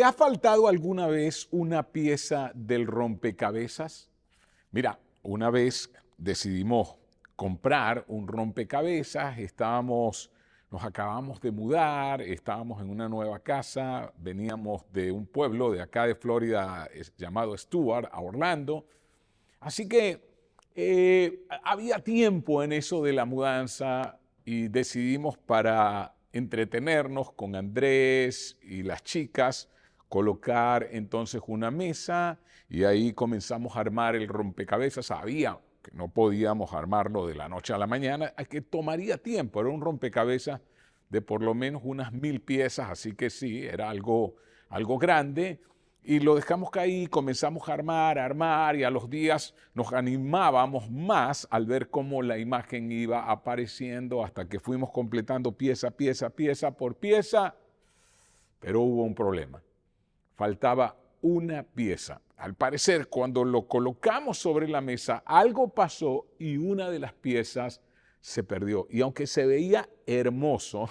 ha faltado alguna vez una pieza del rompecabezas? Mira, una vez decidimos comprar un rompecabezas, nos acabamos de mudar, estábamos en una nueva casa, veníamos de un pueblo de acá de Florida llamado Stuart, a Orlando. Así que había tiempo en eso de la mudanza y decidimos, para entretenernos con Andrés y las chicas, colocar entonces una mesa y ahí comenzamos a armar el rompecabezas. Sabía que no podíamos armarlo de la noche a la mañana, que tomaría tiempo. Era un rompecabezas de por lo menos unas 1000 piezas, así que sí, era algo grande. Y lo dejamos caer, comenzamos a armar, y a los días nos animábamos más al ver cómo la imagen iba apareciendo hasta que fuimos completando pieza por pieza, pero hubo un problema. Faltaba una pieza. Al parecer, cuando lo colocamos sobre la mesa, algo pasó y una de las piezas se perdió. Y aunque se veía hermoso,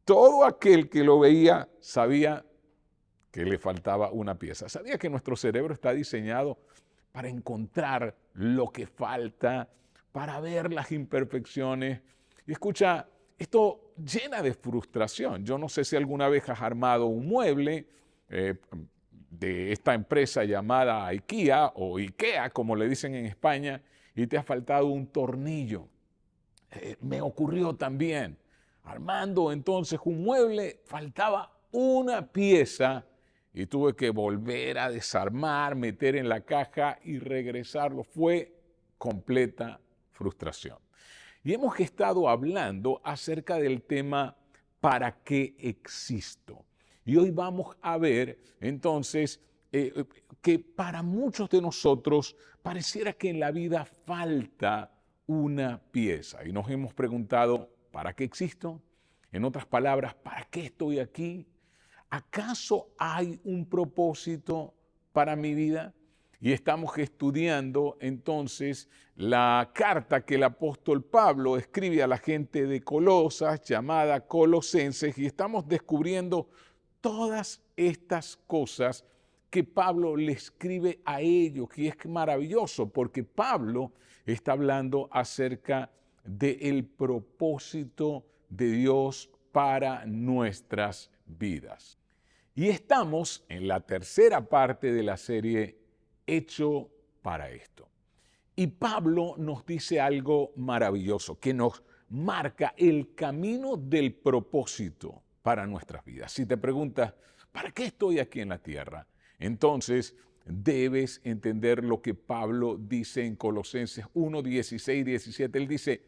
todo aquel que lo veía sabía que le faltaba una pieza. Sabía que nuestro cerebro está diseñado para encontrar lo que falta, para ver las imperfecciones. Y escucha, esto llena de frustración. Yo no sé si alguna vez has armado un mueble de esta empresa llamada IKEA o IKEA, como le dicen en España, y te ha faltado un tornillo. Me ocurrió también. Armando entonces un mueble, faltaba una pieza y tuve que volver a desarmar, meter en la caja y regresarlo. Fue completa frustración. Y hemos estado hablando acerca del tema ¿para qué existo? Y hoy vamos a ver entonces que para muchos de nosotros pareciera que en la vida falta una pieza. Y nos hemos preguntado, ¿para qué existo? En otras palabras, ¿para qué estoy aquí? ¿Acaso hay un propósito para mi vida? Y estamos estudiando entonces la carta que el apóstol Pablo escribe a la gente de Colosas, llamada Colosenses, y estamos descubriendo todas estas cosas que Pablo le escribe a ellos, y es maravilloso porque Pablo está hablando acerca del propósito de Dios para nuestras vidas. Y estamos en la tercera parte de la serie Hecho para esto. Y Pablo nos dice algo maravilloso que nos marca el camino del propósito para nuestras vidas. Si te preguntas, ¿para qué estoy aquí en la tierra? Entonces debes entender lo que Pablo dice en Colosenses 1, 16 y 17. Él dice,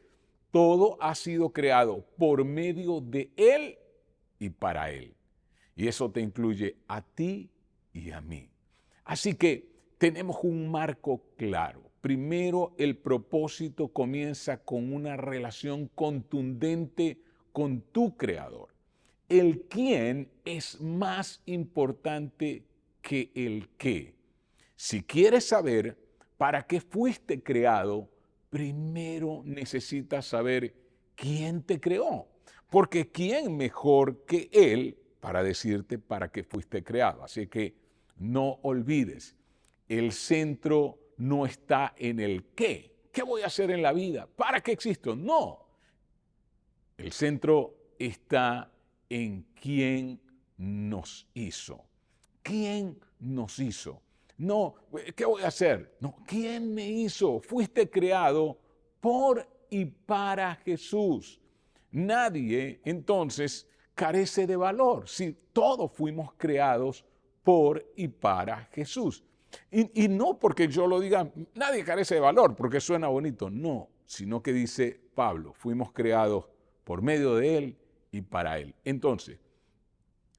todo ha sido creado por medio de Él y para Él. Y eso te incluye a ti y a mí. Así que tenemos un marco claro. Primero, el propósito comienza con una relación contundente con tu Creador. El quién es más importante que el qué. Si quieres saber para qué fuiste creado, primero necesitas saber quién te creó. Porque ¿quién mejor que Él para decirte para qué fuiste creado? Así que no olvides, el centro no está en el qué. ¿Qué voy a hacer en la vida? ¿Para qué existo? No. El centro está en quién nos hizo. ¿Quién nos hizo? No, ¿qué voy a hacer? No, ¿quién me hizo? Fuiste creado por y para Jesús. Nadie, entonces, carece de valor. Si todos fuimos creados por y para Jesús. Y no porque yo lo diga, nadie carece de valor, porque suena bonito. No, sino que dice Pablo, fuimos creados por medio de Él y para Él. Entonces,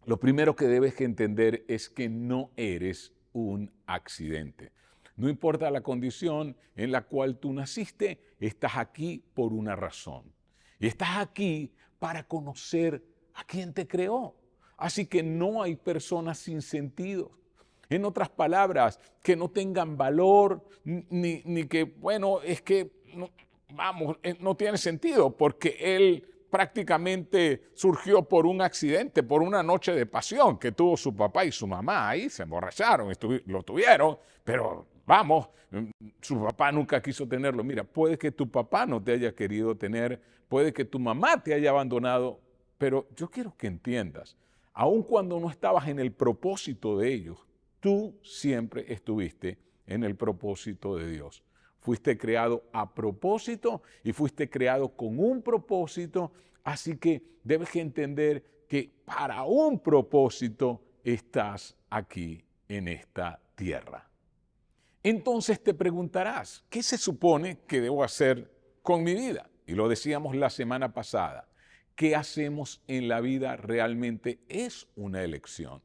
lo primero que debes entender es que no eres un accidente. No importa la condición en la cual tú naciste, estás aquí por una razón. Y estás aquí para conocer a quien te creó. Así que no hay personas sin sentido. En otras palabras, que no tengan valor, ni que, bueno, es que, no, vamos, no tiene sentido porque Él prácticamente surgió por un accidente, por una noche de pasión que tuvo su papá y su mamá. Ahí se emborracharon, lo tuvieron, pero vamos, su papá nunca quiso tenerlo. Mira, puede que tu papá no te haya querido tener, puede que tu mamá te haya abandonado, pero yo quiero que entiendas, aun cuando no estabas en el propósito de ellos, tú siempre estuviste en el propósito de Dios. Fuiste creado a propósito y fuiste creado con un propósito, así que debes entender que para un propósito estás aquí en esta tierra. Entonces te preguntarás, ¿qué se supone que debo hacer con mi vida? Y lo decíamos la semana pasada, ¿qué hacemos en la vida realmente es una elección?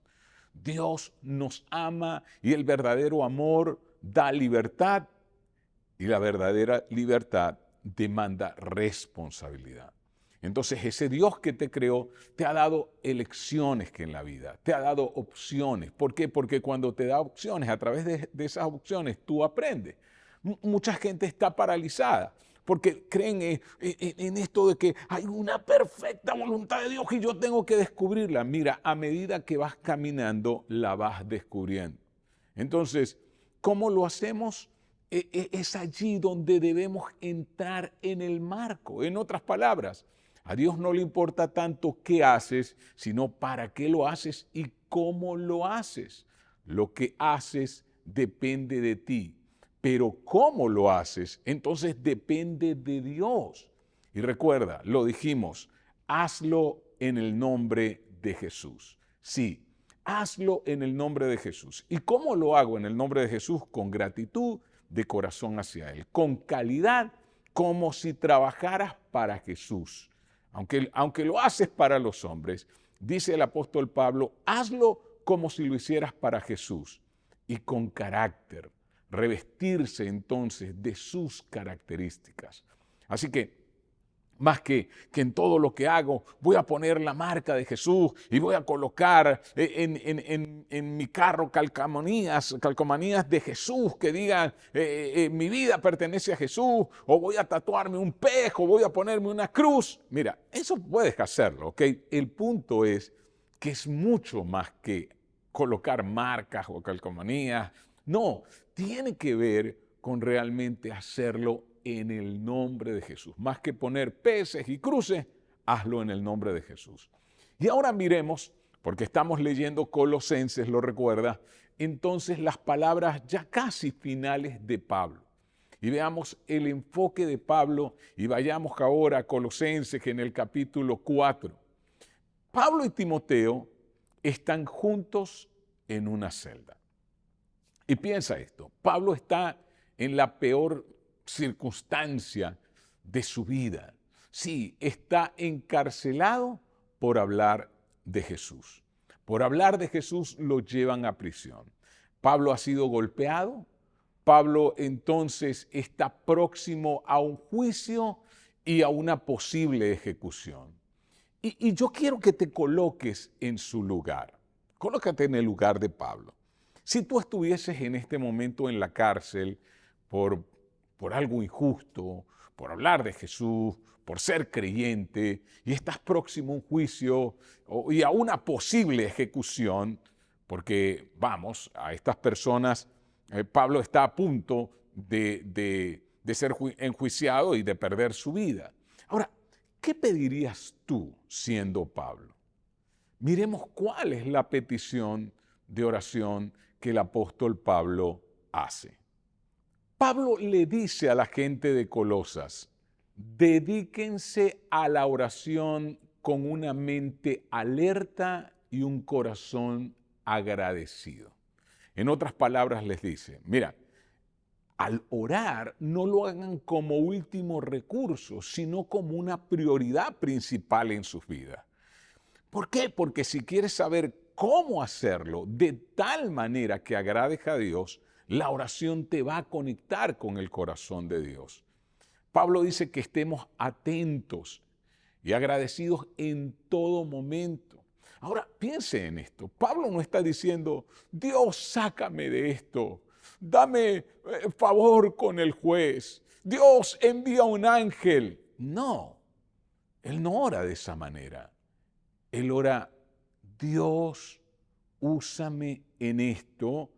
Dios nos ama y el verdadero amor da libertad y la verdadera libertad demanda responsabilidad. Entonces ese Dios que te creó te ha dado elecciones que en la vida, te ha dado opciones. ¿Por qué? Porque cuando te da opciones, a través de esas opciones tú aprendes. Mucha gente está paralizada porque creen en esto de que hay una perfecta voluntad de Dios y yo tengo que descubrirla. Mira, a medida que vas caminando, la vas descubriendo. Entonces, ¿cómo lo hacemos? Es allí donde debemos entrar en el marco. En otras palabras, a Dios no le importa tanto qué haces, sino para qué lo haces y cómo lo haces. Lo que haces depende de ti, pero cómo lo haces, entonces depende de Dios. Y recuerda, lo dijimos, hazlo en el nombre de Jesús. Sí, hazlo en el nombre de Jesús. ¿Y cómo lo hago en el nombre de Jesús? Con gratitud de corazón hacia Él, con calidad, como si trabajaras para Jesús. Aunque lo haces para los hombres, dice el apóstol Pablo, hazlo como si lo hicieras para Jesús y con carácter, revestirse entonces de sus características. Así que más que en todo lo que hago, voy a poner la marca de Jesús y voy a colocar en mi carro calcomanías de Jesús que digan mi vida pertenece a Jesús, o voy a tatuarme un pez, o voy a ponerme una cruz. Mira, eso puedes hacerlo, ¿ok? El punto es que es mucho más que colocar marcas o calcomanías. No, tiene que ver con realmente hacerlo en el nombre de Jesús. Más que poner peces y cruces, hazlo en el nombre de Jesús. Y ahora miremos, porque estamos leyendo Colosenses, lo recuerda, entonces las palabras ya casi finales de Pablo. Y veamos el enfoque de Pablo y vayamos ahora a Colosenses en el capítulo 4. Pablo y Timoteo están juntos en una celda. Y piensa esto, Pablo está en la peor circunstancia de su vida. Sí, está encarcelado por hablar de Jesús. Por hablar de Jesús lo llevan a prisión. Pablo ha sido golpeado. Pablo entonces está próximo a un juicio y a una posible ejecución. Y yo quiero que te coloques en su lugar. Colócate en el lugar de Pablo. Si tú estuvieses en este momento en la cárcel por algo injusto, por hablar de Jesús, por ser creyente, y estás próximo a un juicio y a una posible ejecución, porque vamos, a estas personas, Pablo está a punto de ser enjuiciado y de perder su vida. Ahora, ¿qué pedirías tú siendo Pablo? Miremos cuál es la petición de oración que el apóstol Pablo hace. Pablo le dice a la gente de Colosas, dedíquense a la oración con una mente alerta y un corazón agradecido. En otras palabras les dice, mira, al orar no lo hagan como último recurso, sino como una prioridad principal en sus vidas. ¿Por qué? Porque si quieres saber cómo hacerlo de tal manera que agrades a Dios, la oración te va a conectar con el corazón de Dios. Pablo dice que estemos atentos y agradecidos en todo momento. Ahora, piense en esto. Pablo no está diciendo, Dios, sácame de esto. Dame favor con el juez. Dios, envía un ángel. No. Él no ora de esa manera. Él ora, Dios, úsame en esto,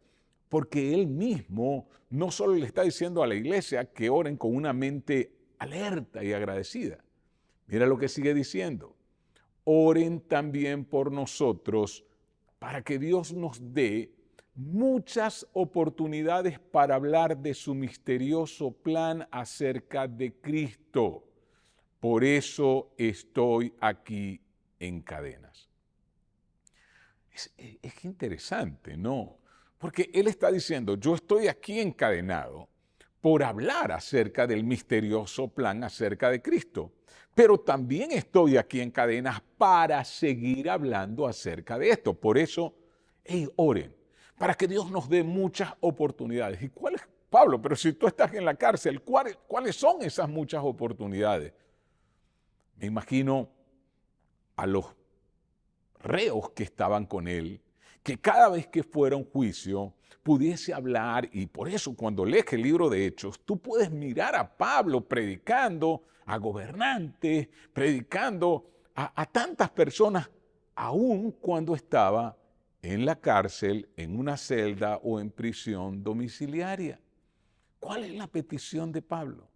porque Él mismo no solo le está diciendo a la iglesia que oren con una mente alerta y agradecida. Mira lo que sigue diciendo. Oren también por nosotros para que Dios nos dé muchas oportunidades para hablar de su misterioso plan acerca de Cristo. Por eso estoy aquí en cadenas. Es interesante, ¿no? Porque él está diciendo, yo estoy aquí encadenado por hablar acerca del misterioso plan acerca de Cristo, pero también estoy aquí en cadenas para seguir hablando acerca de esto. Por eso, oren, para que Dios nos dé muchas oportunidades. ¿Y cuál es, Pablo? Pero si tú estás en la cárcel, ¿cuáles son esas muchas oportunidades? Me imagino a los reos que estaban con él, que cada vez que fuera un juicio pudiese hablar, y por eso cuando lees el libro de Hechos, tú puedes mirar a Pablo predicando a gobernantes, predicando a tantas personas, aun cuando estaba en la cárcel, en una celda o en prisión domiciliaria. ¿Cuál es la petición de Pablo?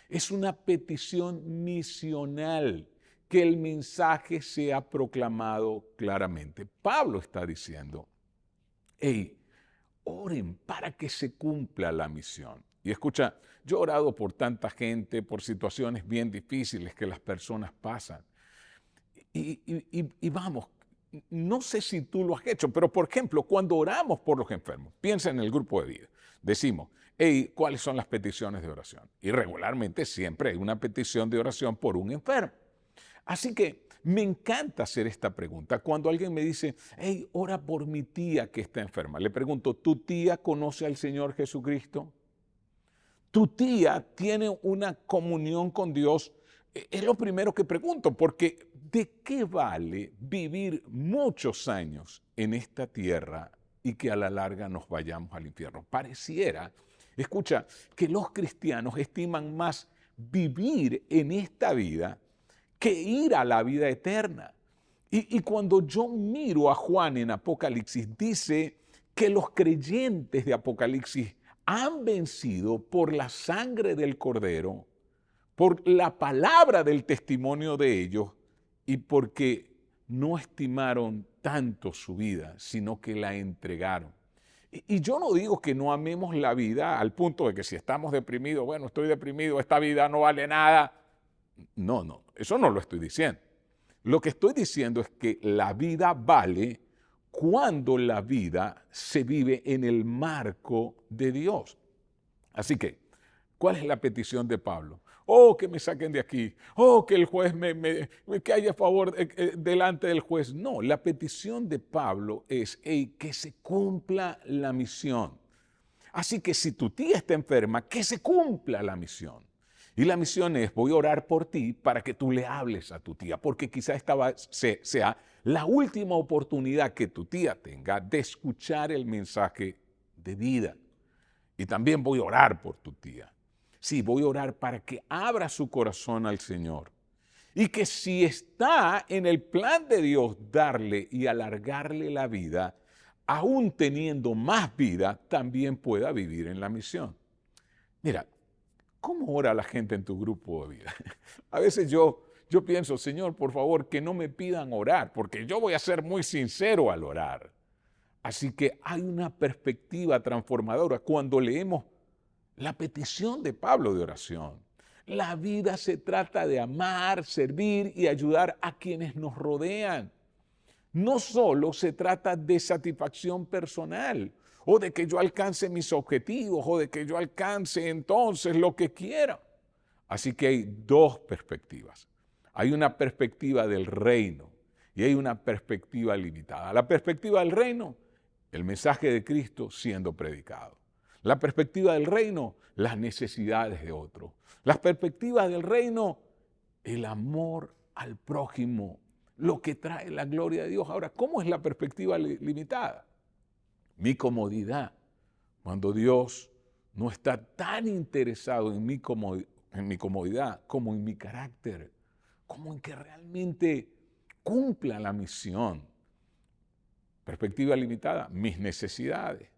Es una petición misional, que el mensaje sea proclamado claramente. Pablo está diciendo, oren para que se cumpla la misión. Y escucha, yo he orado por tanta gente, por situaciones bien difíciles que las personas pasan. Y vamos, no sé si tú lo has hecho, pero por ejemplo, cuando oramos por los enfermos, piensa en el grupo de vida, decimos, ¿cuáles son las peticiones de oración? Y regularmente siempre hay una petición de oración por un enfermo. Así que me encanta hacer esta pregunta. Cuando alguien me dice, ora por mi tía que está enferma, le pregunto, ¿tu tía conoce al Señor Jesucristo? ¿Tu tía tiene una comunión con Dios? Es lo primero que pregunto, porque ¿de qué vale vivir muchos años en esta tierra y que a la larga nos vayamos al infierno? Pareciera, escucha, que los cristianos estiman más vivir en esta vida que ir a la vida eterna. Y cuando yo miro a Juan en Apocalipsis, dice que los creyentes de Apocalipsis han vencido por la sangre del Cordero, por la palabra del testimonio de ellos y porque no estimaron tanto su vida, sino que la entregaron. Y yo no digo que no amemos la vida al punto de que si estamos deprimidos, bueno, estoy deprimido, esta vida no vale nada. No, eso no lo estoy diciendo. Lo que estoy diciendo es que la vida vale cuando la vida se vive en el marco de Dios. Así que, ¿cuál es la petición de Pablo? Que me saquen de aquí. Que el juez que haya favor delante del juez. No, la petición de Pablo es que se cumpla la misión. Así que si tu tía está enferma, que se cumpla la misión. Y la misión es, voy a orar por ti para que tú le hables a tu tía, porque quizá esta sea la última oportunidad que tu tía tenga de escuchar el mensaje de vida. Y también voy a orar por tu tía. Sí, voy a orar para que abra su corazón al Señor. Y que si está en el plan de Dios darle y alargarle la vida, aún teniendo más vida, también pueda vivir en la misión. Mira, ¿cómo ora la gente en tu grupo de vida? A veces yo pienso, Señor, por favor, que no me pidan orar, porque yo voy a ser muy sincero al orar. Así que hay una perspectiva transformadora cuando leemos la petición de Pablo de oración. La vida se trata de amar, servir y ayudar a quienes nos rodean. No solo se trata de satisfacción personal o de que yo alcance mis objetivos o de que yo alcance entonces lo que quiera. Así que hay dos perspectivas. Hay una perspectiva del reino y hay una perspectiva limitada. La perspectiva del reino, el mensaje de Cristo siendo predicado. La perspectiva del reino, las necesidades de otros. La perspectiva del reino, el amor al prójimo, lo que trae la gloria de Dios. Ahora, ¿cómo es la perspectiva limitada? Mi comodidad. Cuando Dios no está tan interesado en mi comodidad como en mi carácter. como en que realmente cumpla la misión. Perspectiva limitada, mis necesidades.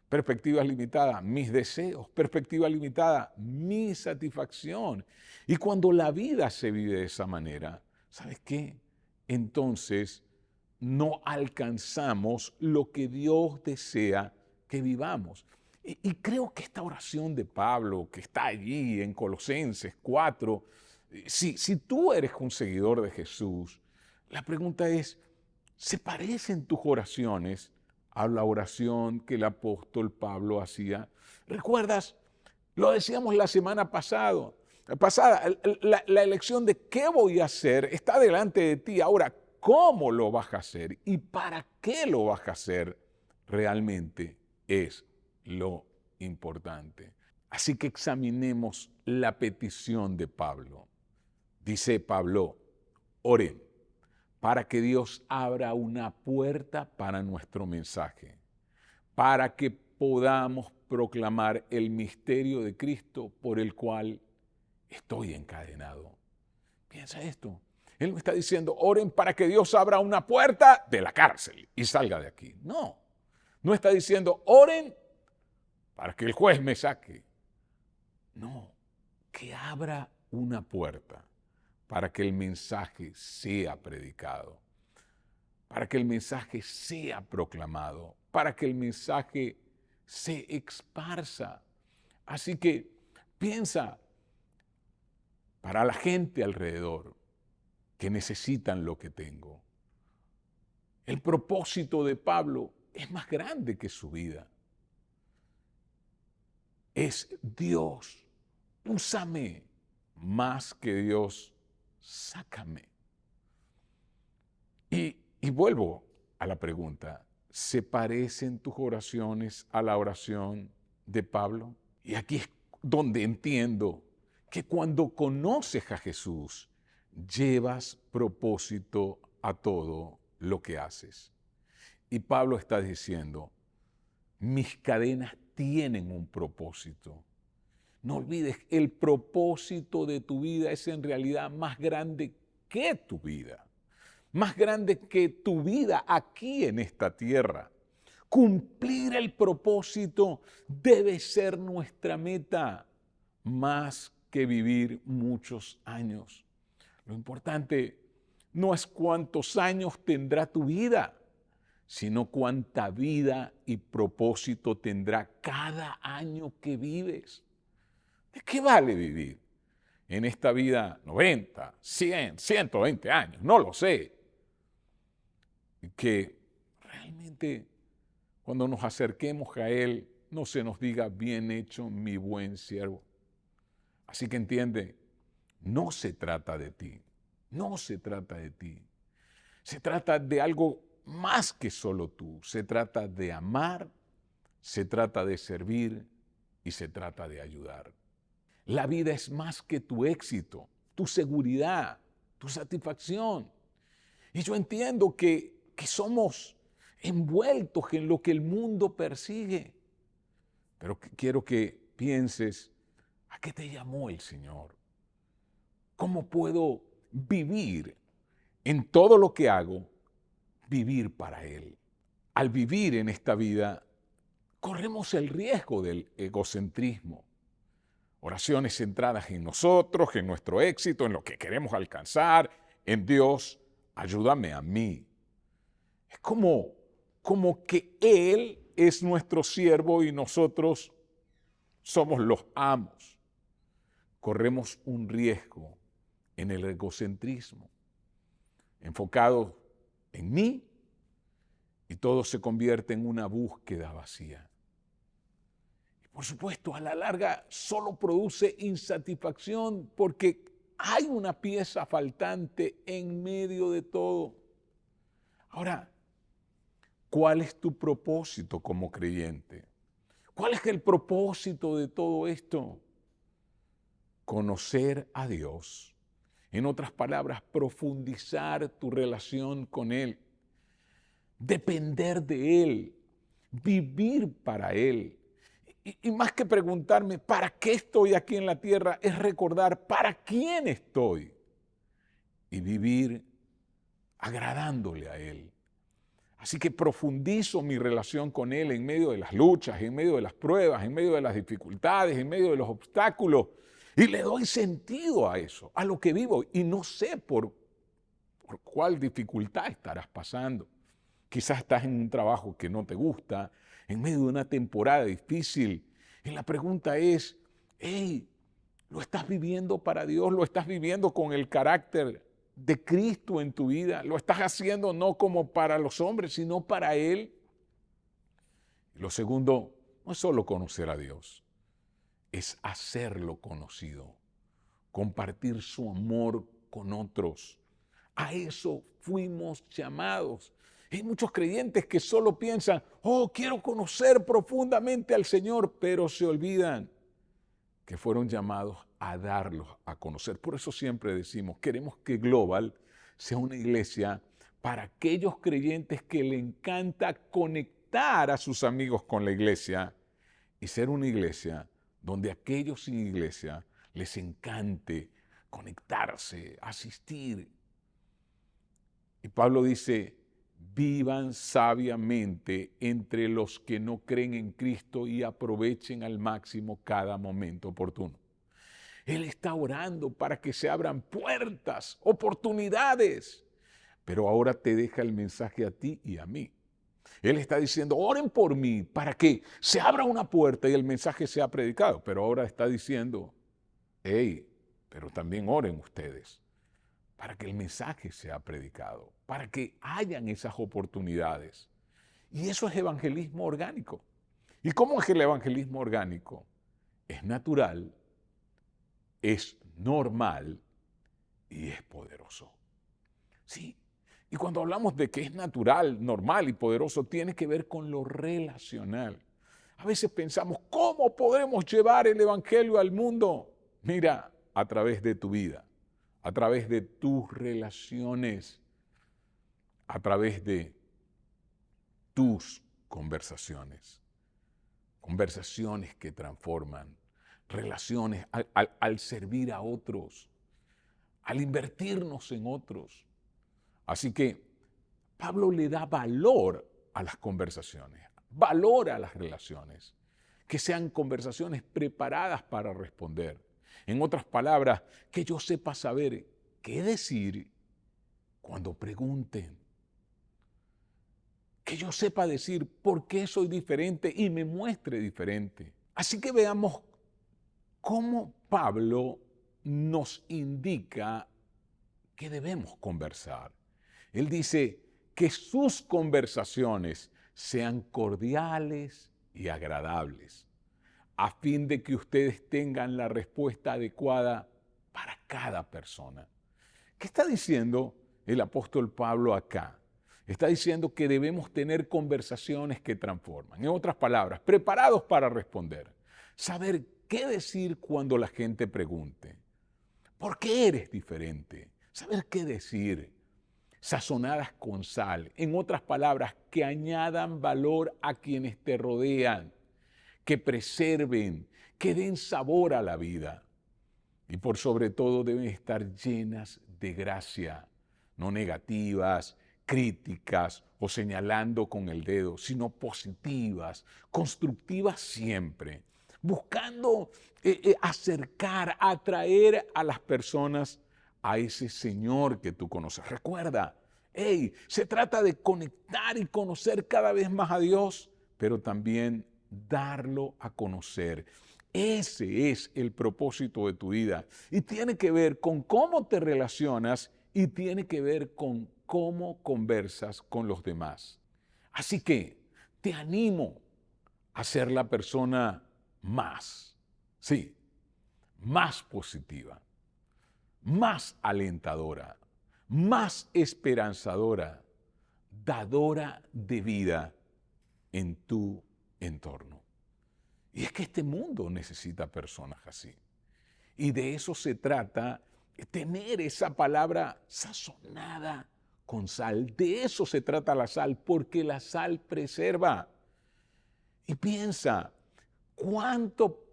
Perspectiva limitada, mis deseos. Perspectiva limitada, mi satisfacción. Y cuando la vida se vive de esa manera, ¿sabes qué? Entonces no alcanzamos lo que Dios desea que vivamos. Y creo que esta oración de Pablo, que está allí en Colosenses 4, si tú eres un seguidor de Jesús, la pregunta es, ¿se parecen tus oraciones a la oración que el apóstol Pablo hacía? ¿Recuerdas? Lo decíamos la semana pasada, la elección de qué voy a hacer está delante de ti. Ahora, ¿cómo lo vas a hacer y para qué lo vas a hacer realmente es lo importante? Así que examinemos la petición de Pablo. Dice Pablo, oren para que Dios abra una puerta para nuestro mensaje, para que podamos proclamar el misterio de Cristo por el cual estoy encadenado. Piensa esto. Él me está diciendo, oren para que Dios abra una puerta de la cárcel y salga de aquí. No está diciendo, oren para que el juez me saque. No, que abra una puerta para que el mensaje sea predicado, para que el mensaje sea proclamado, para que el mensaje se esparza. Así que piensa para la gente alrededor que necesitan lo que tengo. El propósito de Pablo es más grande que su vida. Es Dios, úsame, más que Dios, sácame. Y vuelvo a la pregunta, ¿se parecen tus oraciones a la oración de Pablo? Y aquí es donde entiendo que cuando conoces a Jesús, llevas propósito a todo lo que haces. Y Pablo está diciendo, mis cadenas tienen un propósito. No olvides, el propósito de tu vida es en realidad más grande que tu vida. Más grande que tu vida aquí en esta tierra. Cumplir el propósito debe ser nuestra meta, más que vivir muchos años. Lo importante no es cuántos años tendrá tu vida, sino cuánta vida y propósito tendrá cada año que vives. ¿De qué vale vivir en esta vida 90, 100, 120 años? No lo sé. Que realmente cuando nos acerquemos a Él no se nos diga, bien hecho, mi buen siervo. Así que entiende, no se trata de ti, no se trata de ti. Se trata de algo más que solo tú. Se trata de amar, se trata de servir y se trata de ayudar. La vida es más que tu éxito, tu seguridad, tu satisfacción. Y yo entiendo que somos envueltos en lo que el mundo persigue. Pero quiero que pienses, ¿a qué te llamó el Señor? ¿Cómo puedo vivir en todo lo que hago, vivir para Él? Al vivir en esta vida, corremos el riesgo del egocentrismo. Oraciones centradas en nosotros, en nuestro éxito, en lo que queremos alcanzar, en Dios, ayúdame a mí. Es como que Él es nuestro siervo y nosotros somos los amos. Corremos un riesgo en el egocentrismo, enfocados en mí, y todo se convierte en una búsqueda vacía. Y por supuesto, a la larga solo produce insatisfacción porque hay una pieza faltante en medio de todo. Ahora, ¿cuál es tu propósito como creyente? ¿Cuál es el propósito de todo esto? Conocer a Dios. En otras palabras, profundizar tu relación con Él. Depender de Él. Vivir para Él. Y más que preguntarme, ¿para qué estoy aquí en la tierra? Es recordar, ¿para quién estoy? y vivir agradándole a Él. Así que profundizo mi relación con Él en medio de las luchas, en medio de las pruebas, en medio de las dificultades, en medio de los obstáculos. Y le doy sentido a eso, a lo que vivo. Y no sé por cuál dificultad estarás pasando. Quizás estás en un trabajo que no te gusta, en medio de una temporada difícil. Y la pregunta es, hey, ¿lo estás viviendo para Dios? ¿Lo estás viviendo con el carácter de Cristo en tu vida? ¿Lo estás haciendo no como para los hombres, sino para Él? Y lo segundo, no es solo conocer a Dios, es hacerlo conocido, compartir su amor con otros. A eso fuimos llamados. Hay muchos creyentes que solo piensan, oh, quiero conocer profundamente al Señor, pero se olvidan que fueron llamados a darlos a conocer. Por eso siempre decimos, queremos que Global sea una iglesia para aquellos creyentes que le encanta conectar a sus amigos con la iglesia y ser una iglesia donde a aquellos sin iglesia les encante conectarse, asistir. Y Pablo dice, vivan sabiamente entre los que no creen en Cristo y aprovechen al máximo cada momento oportuno. Él está orando para que se abran puertas, oportunidades, pero ahora te deja el mensaje a ti y a mí. Él está diciendo, oren por mí para que se abra una puerta y el mensaje sea predicado, pero ahora está diciendo, hey, pero también oren ustedes para que el mensaje sea predicado, para que hayan esas oportunidades. Y eso es evangelismo orgánico. ¿Y cómo es el evangelismo orgánico? Es natural, es normal y es poderoso. Sí, y cuando hablamos de que es natural, normal y poderoso, tiene que ver con lo relacional. A veces pensamos, ¿cómo podemos llevar el evangelio al mundo? Mira, a través de tu vida, a través de tus relaciones, a través de tus conversaciones. Conversaciones que transforman, relaciones al servir a otros, al invertirnos en otros. Así que Pablo le da valor a las conversaciones, valor a las relaciones, que sean conversaciones preparadas para responder. En otras palabras, que yo sepa saber qué decir cuando pregunten. Que yo sepa decir por qué soy diferente y me muestre diferente. Así que veamos cómo Pablo nos indica que debemos conversar. Él dice que sus conversaciones sean cordiales y agradables, a fin de que ustedes tengan la respuesta adecuada para cada persona. ¿Qué está diciendo el apóstol Pablo acá? Está diciendo que debemos tener conversaciones que transforman. En otras palabras, preparados para responder. Saber qué decir cuando la gente pregunte. ¿Por qué eres diferente? Saber qué decir. Sazonadas con sal. En otras palabras, que añadan valor a quienes te rodean, que preserven, que den sabor a la vida. Y por sobre todo deben estar llenas de gracia, no negativas, críticas o señalando con el dedo, sino positivas, constructivas siempre, buscando acercar, atraer a las personas a ese Señor que tú conoces. Recuerda, se trata de conectar y conocer cada vez más a Dios, pero también darlo a conocer. Ese es el propósito de tu vida y tiene que ver con cómo te relacionas y tiene que ver con cómo conversas con los demás. Así que te animo a ser la persona más positiva, más alentadora, más esperanzadora, dadora de vida en tu entorno. Y es que este mundo necesita personas así. Y de eso se trata, tener esa palabra sazonada con sal. De eso se trata la sal, porque la sal preserva. Y piensa, ¿cuánto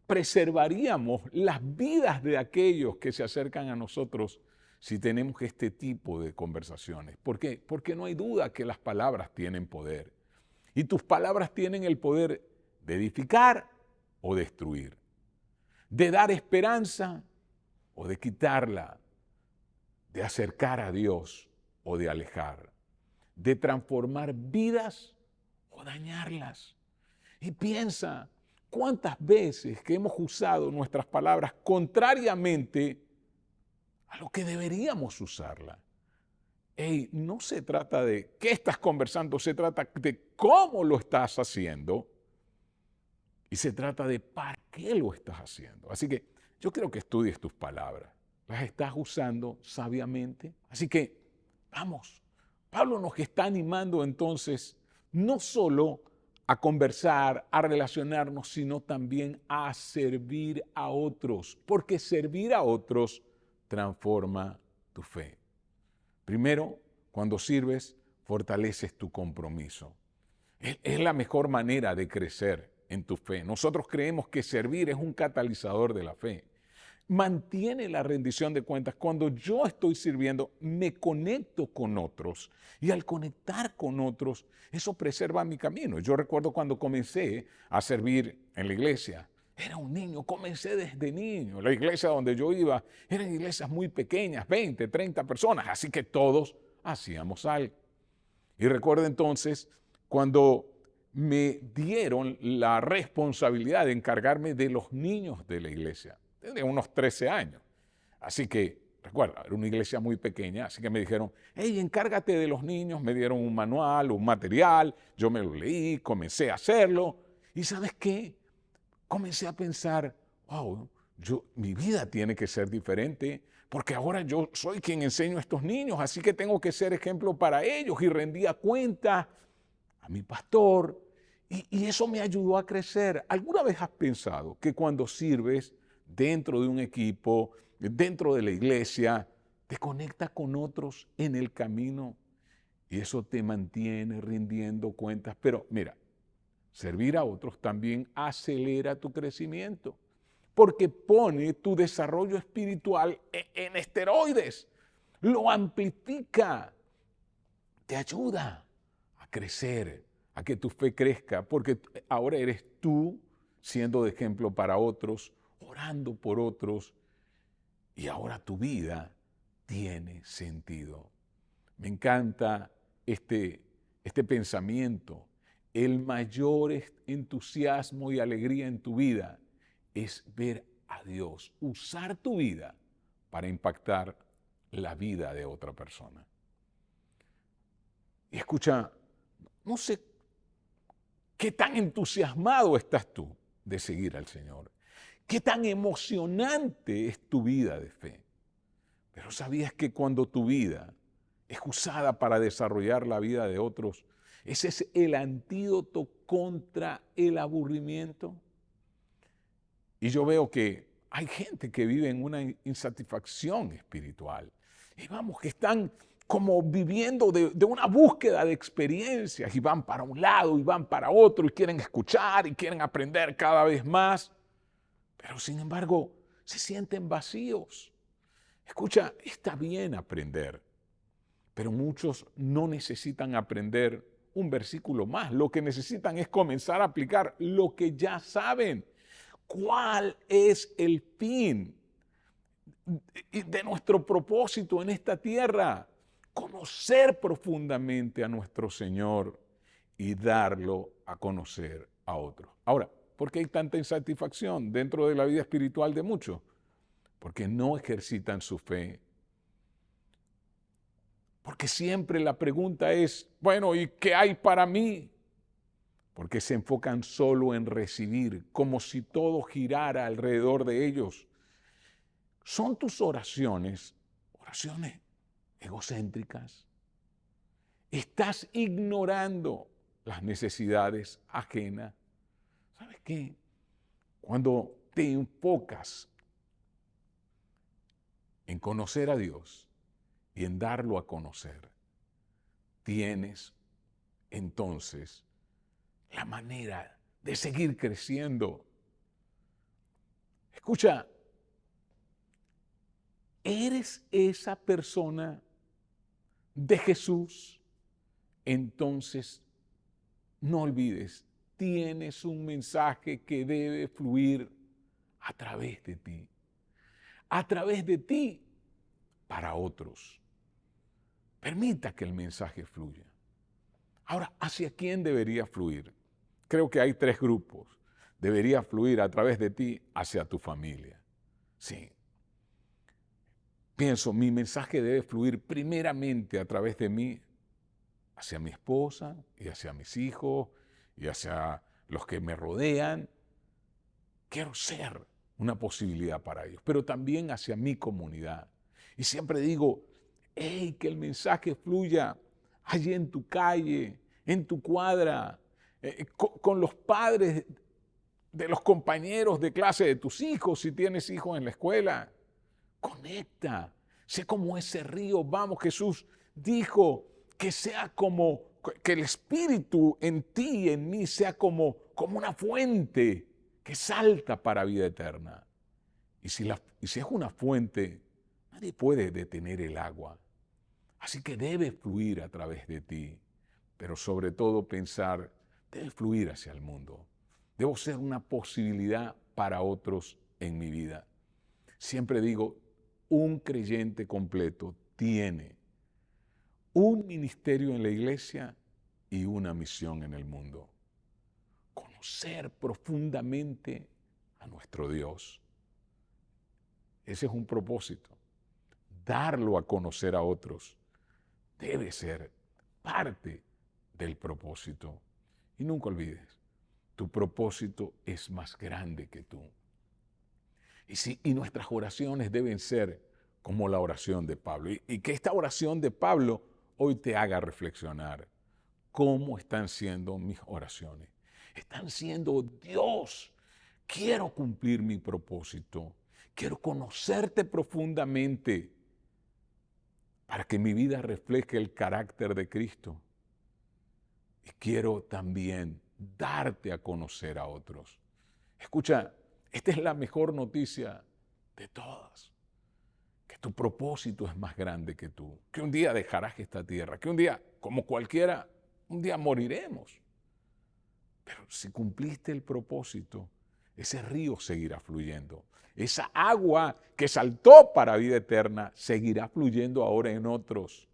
preservaríamos las vidas de aquellos que se acercan a nosotros si tenemos este tipo de conversaciones. ¿Por qué? Porque no hay duda que las palabras tienen poder. Y tus palabras tienen el poder de edificar o destruir, de dar esperanza o de quitarla, de acercar a Dios o de alejar, de transformar vidas o dañarlas. Y piensa cuántas veces que hemos usado nuestras palabras contrariamente a lo que deberíamos usarla. Hey, no se trata de qué estás conversando, se trata de cómo lo estás haciendo y se trata de para qué lo estás haciendo. Así que yo creo que estudies tus palabras. ¿Las estás usando sabiamente? Así que, vamos, Pablo nos está animando entonces no solo a conversar, a relacionarnos, sino también a servir a otros, porque servir a otros transforma tu fe. Primero, cuando sirves, fortaleces tu compromiso. Es la mejor manera de crecer en tu fe. Nosotros creemos que servir es un catalizador de la fe. Mantiene la rendición de cuentas. Cuando yo estoy sirviendo, me conecto con otros. Y al conectar con otros, eso preserva mi camino. Yo recuerdo cuando comencé a servir en la iglesia. Era un niño, comencé desde niño. La iglesia donde yo iba eran iglesias muy pequeñas, 20, 30 personas. Así que todos hacíamos algo. Y recuerdo entonces cuando me dieron la responsabilidad de encargarme de los niños de la iglesia. Tenía unos 13 años. Así que, recuerda, era una iglesia muy pequeña, así que me dijeron, hey, encárgate de los niños. Me dieron un manual, un material, yo me lo leí, comencé a hacerlo. ¿Y sabes qué? Comencé a pensar, wow, mi vida tiene que ser diferente, porque ahora yo soy quien enseño a estos niños, así que tengo que ser ejemplo para ellos. Y rendía cuenta a mi pastor, y eso me ayudó a crecer. ¿Alguna vez has pensado que cuando sirves dentro de un equipo, dentro de la iglesia, te conecta con otros en el camino y eso te mantiene rindiendo cuentas? Pero mira, servir a otros también acelera tu crecimiento, porque pone tu desarrollo espiritual en esteroides, lo amplifica, te ayuda a crecer, a que tu fe crezca, porque ahora eres tú siendo de ejemplo para otros, orando por otros, y ahora tu vida tiene sentido. Me encanta este pensamiento. El mayor entusiasmo y alegría en tu vida es ver a Dios, usar tu vida para impactar la vida de otra persona. Y escucha, no sé qué tan entusiasmado estás tú de seguir al Señor, qué tan emocionante es tu vida de fe. Pero ¿sabías que cuando tu vida es usada para desarrollar la vida de otros, ese es el antídoto contra el aburrimiento? Y yo veo que hay gente que vive en una insatisfacción espiritual. Y vamos, que están como viviendo de una búsqueda de experiencias y van para un lado y van para otro y quieren escuchar y quieren aprender cada vez más. Pero sin embargo, se sienten vacíos. Escucha, está bien aprender, pero muchos no necesitan aprender un versículo más. Lo que necesitan es comenzar a aplicar lo que ya saben. ¿Cuál es el fin de nuestro propósito en esta tierra? Conocer profundamente a nuestro Señor y darlo a conocer a otros. Ahora, ¿por qué hay tanta insatisfacción dentro de la vida espiritual de muchos? Porque no ejercitan su fe. Porque siempre la pregunta es, bueno, ¿y qué hay para mí? Porque se enfocan solo en recibir, como si todo girara alrededor de ellos. ¿Son tus oraciones egocéntricas? ¿Estás ignorando las necesidades ajenas? ¿Sabes qué? Cuando te enfocas en conocer a Dios y en darlo a conocer, tienes entonces la manera de seguir creciendo. Escucha, ¿Eres esa persona de Jesús? Entonces, no olvides, tienes un mensaje que debe fluir a través de ti. A través de ti para otros. Permita que el mensaje fluya. Ahora, ¿hacia quién debería fluir? Creo que hay 3 grupos. Debería fluir a través de ti hacia tu familia. Sí. Pienso, mi mensaje debe fluir primeramente a través de mí hacia mi esposa y hacia mis hijos y hacia los que me rodean. Quiero ser una posibilidad para ellos, pero también hacia mi comunidad. Y siempre digo, hey, que el mensaje fluya allí en tu calle, en tu cuadra, con los padres de los compañeros de clase de tus hijos, si tienes hijos en la escuela. Conecta, sé como ese río. Vamos, Jesús dijo que sea como, que el Espíritu en ti y en mí sea como una fuente que salta para vida eterna. Y si es una fuente, nadie puede detener el agua. Así que debe fluir a través de ti, pero sobre todo pensar, debe fluir hacia el mundo. Debo ser una posibilidad para otros en mi vida. Siempre digo, un creyente completo tiene un ministerio en la iglesia y una misión en el mundo. Conocer profundamente a nuestro Dios. Ese es un propósito. Darlo a conocer a otros debe ser parte del propósito. Y nunca olvides, tu propósito es más grande que tú. Y nuestras oraciones deben ser como la oración de Pablo. Y que esta oración de Pablo hoy te haga reflexionar. ¿Cómo están siendo mis oraciones? Están siendo, Dios, quiero cumplir mi propósito. Quiero conocerte profundamente para que mi vida refleje el carácter de Cristo. Y quiero también darte a conocer a otros. Escucha, esta es la mejor noticia de todas. Que tu propósito es más grande que tú. Que un día dejarás esta tierra. Que un día, como cualquiera, un día moriremos. Pero si cumpliste el propósito, ese río seguirá fluyendo. Esa agua que saltó para vida eterna seguirá fluyendo ahora en otros.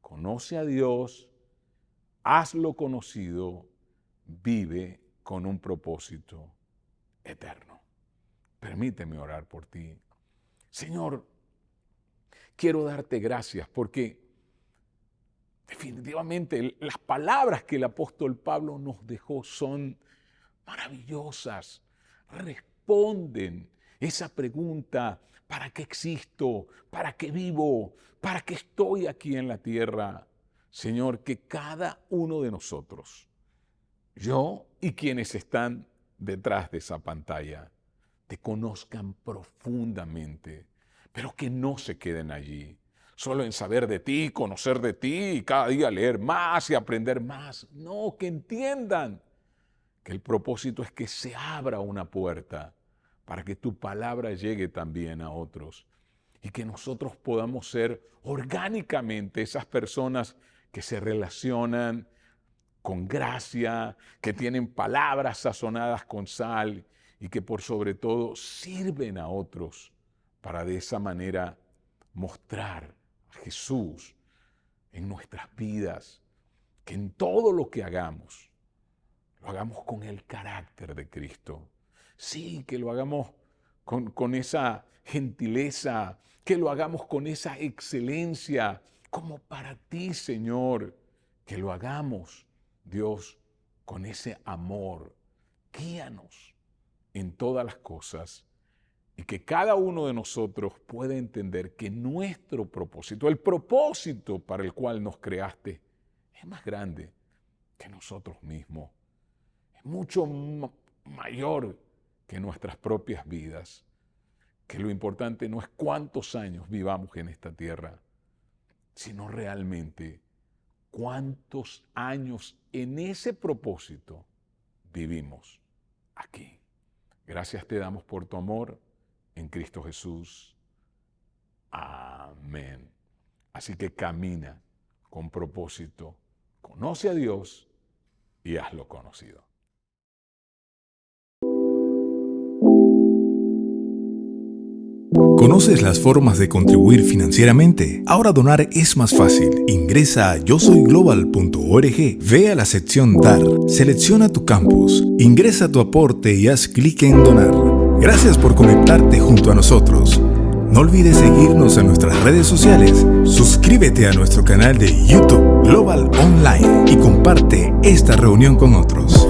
Conoce a Dios, hazlo conocido, vive con un propósito eterno. Permíteme orar por ti. Señor, quiero darte gracias porque definitivamente las palabras que el apóstol Pablo nos dejó son maravillosas. Responden esa pregunta, ¿para qué existo? ¿Para qué vivo? ¿Para qué estoy aquí en la tierra? Señor, que cada uno de nosotros, yo y quienes están detrás de esa pantalla, te conozcan profundamente, pero que no se queden allí, solo en saber de ti, conocer de ti y cada día leer más y aprender más. No, que entiendan que el propósito es que se abra una puerta para que tu palabra llegue también a otros y que nosotros podamos ser orgánicamente esas personas que se relacionan con gracia, que tienen palabras sazonadas con sal y que por sobre todo sirven a otros para de esa manera mostrar a Jesús en nuestras vidas, que en todo lo que hagamos, lo hagamos con el carácter de Cristo. Sí, que lo hagamos con esa gentileza, que lo hagamos con esa excelencia, como para ti, Señor, que lo hagamos, Dios, con ese amor. Guíanos en todas las cosas y que cada uno de nosotros pueda entender que nuestro propósito, el propósito para el cual nos creaste, es más grande que nosotros mismos. Es mucho mayor que nuestras propias vidas. Que lo importante no es cuántos años vivamos en esta tierra, sino realmente cuántos años en ese propósito vivimos aquí. Gracias te damos por tu amor en Cristo Jesús. Amén. Así que camina con propósito, conoce a Dios y hazlo conocido. ¿Conoces las formas de contribuir financieramente? Ahora donar es más fácil. Ingresa a yosoyglobal.org, ve a la sección Dar, selecciona tu campus, ingresa tu aporte y haz clic en Donar. Gracias por conectarte junto a nosotros. No olvides seguirnos en nuestras redes sociales, suscríbete a nuestro canal de YouTube Global Online y comparte esta reunión con otros.